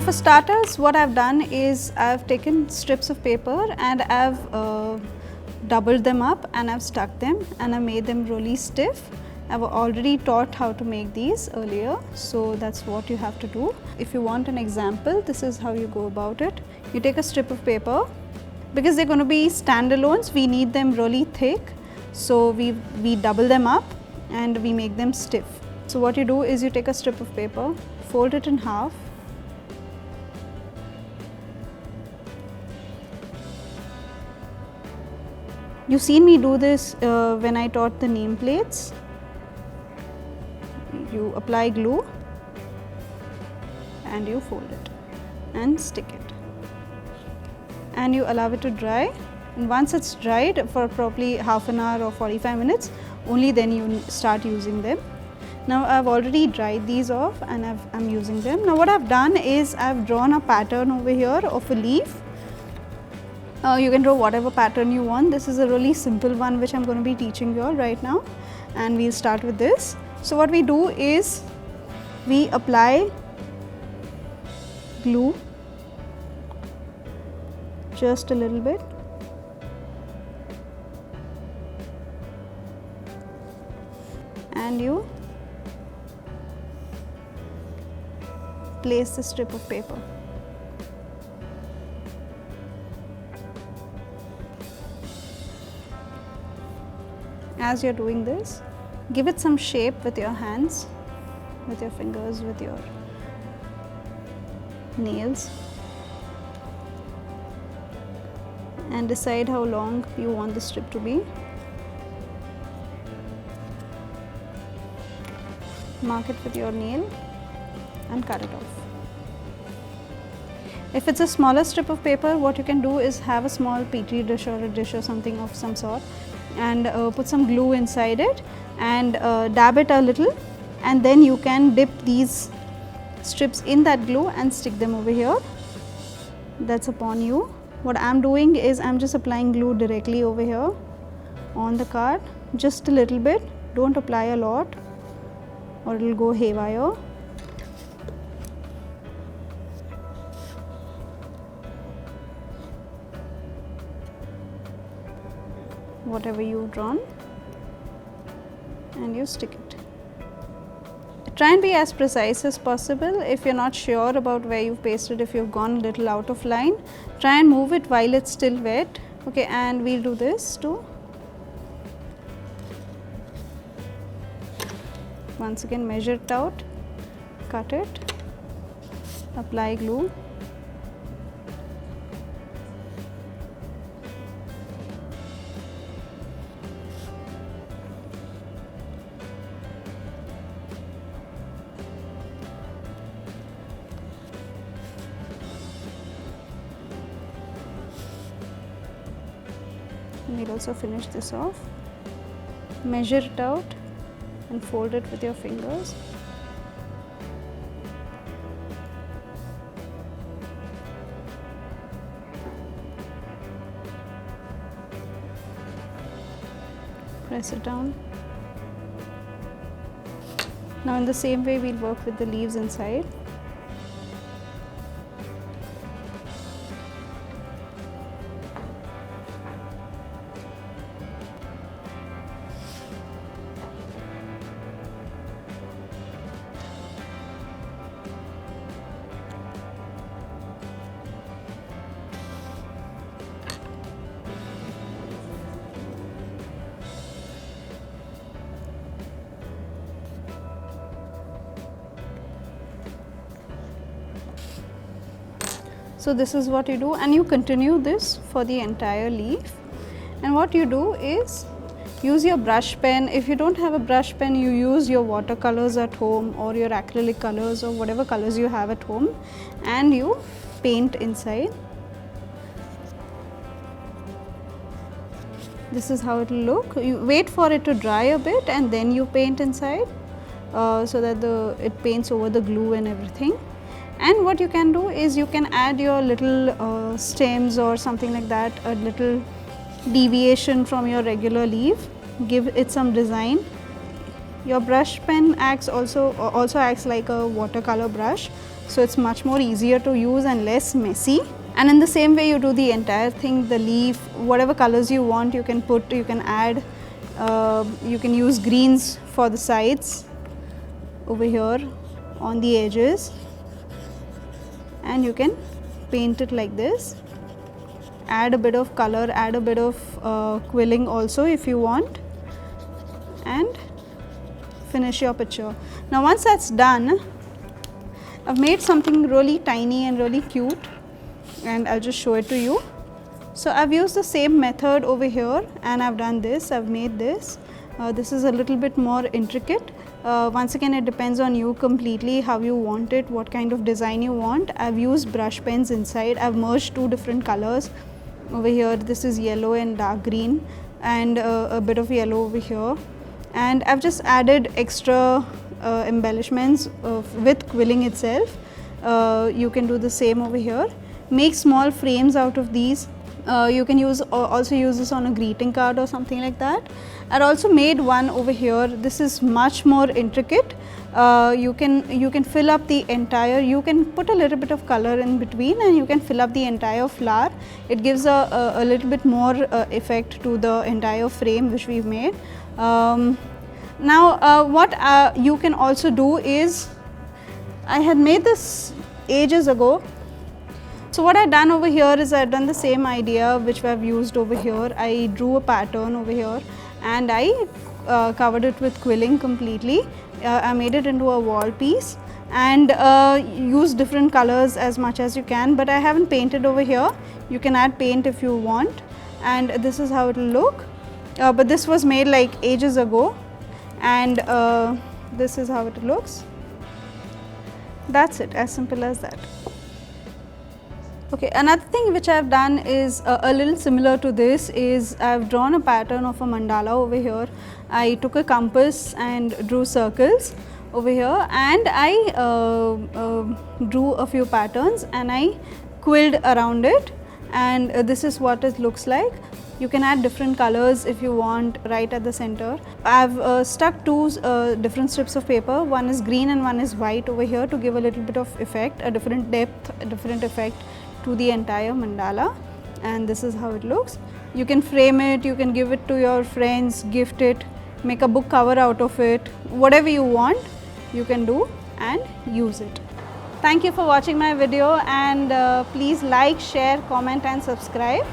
for starters, what I've done is I've taken strips of paper and I've doubled them up and I've stuck them and I made them really stiff. I've already taught how to make these earlier, so that's what you have to do. If you want an example, this is how you go about it. You take a strip of paper. Because they're going to be standalones, we need them really thick, so we double them up and we make them stiff. So what you do is you take a strip of paper, fold it in half, you've seen me do this when I taught the nameplates. You apply glue and you fold it and stick it. And you allow it to dry, and once it's dried for probably half an hour or 45 minutes, only then you start using them. Now I've already dried these off and I'm using them. Now what I've done is I've drawn a pattern over here of a leaf. You can draw whatever pattern you want. This is a really simple one which I'm going to be teaching you all right now, and we'll start with this. So what we do is we apply glue just a little bit, and you place the strip of paper. As you're doing this, give it some shape with your hands, with your fingers, with your nails, and decide how long you want the strip to be. Mark it with your nail and cut it off. If it's a smaller strip of paper, what you can do is have a small petri dish or a dish or something of some sort and put some glue inside it and dab it a little, and then you can dip these strips in that glue and stick them over here. That's upon you. What I'm doing is I'm just applying glue directly over here on the card, just a little bit. Don't apply a lot or it will go haywire. Whatever you've drawn, and you stick it. Try and be as precise as possible. If you're not sure about where you've pasted, if you've gone a little out of line, try and move it while it's still wet. Okay, and we'll do this too. Once again, measure it out, cut it, apply glue. We'll also finish this off. Measure it out and fold it with your fingers. Press it down. Now in the same way we'll work with the leaves inside. So this is what you do, and you continue this for the entire leaf. And what you do is use your brush pen. If you don't have a brush pen, you use your watercolors at home or your acrylic colors or whatever colors you have at home, and you paint inside. This is how it will look. You wait for it to dry a bit and then you paint inside so that it paints over the glue and everything. And what you can do is you can add your little stems or something like that, a little deviation from your regular leaf, give it some design. Your brush pen also acts like a watercolor brush, so it's much more easier to use and less messy. And in the same way you do the entire thing, the leaf, whatever colors you want you can put, you can add, you can use greens for the sides over here on the edges, and you can paint it like this. Add a bit of color, add a bit of quilling also if you want, and finish your picture. Now once that's done, I've made something really tiny and really cute, and I'll just show it to you. So I've used the same method over here, and I've done this, I've made this. This is a little bit more intricate. Once again, it depends on you completely how you want it, what kind of design you want. I've used brush pens inside. I've merged two different colors over here. This is yellow and dark green, and a bit of yellow over here. And I've just added extra embellishments with quilling itself. You can do the same over here. Make small frames out of these. You can also use this on a greeting card or something like that. I also made one over here. This is much more intricate. You can fill up the entire, you can put a little bit of color in between, and you can fill up the entire flower. It gives a little bit more effect to the entire frame which we've made. Now what you can also do is, I had made this ages ago. So what I've done over here is I've done the same idea which I've used over here. I drew a pattern over here and I covered it with quilling completely. I made it into a wall piece and use different colors as much as you can, but I haven't painted over here. You can add paint if you want, and this is how it will look. But this was made like ages ago, and this is how it looks. That's it, as simple as that. Okay, another thing which I have done is a little similar to this is I have drawn a pattern of a mandala over here. I took a compass and drew circles over here, and I drew a few patterns and I quilled around it, and this is what it looks like. You can add different colors if you want right at the center. I've stuck two different strips of paper. One is green and one is white over here to give a little bit of effect, a different depth, a different effect to the entire mandala, and this is how it looks. You can frame it, you can give it to your friends, gift it, make a book cover out of it, whatever you want you can do and use it. Thank you for watching my video, and please like, share, comment and subscribe.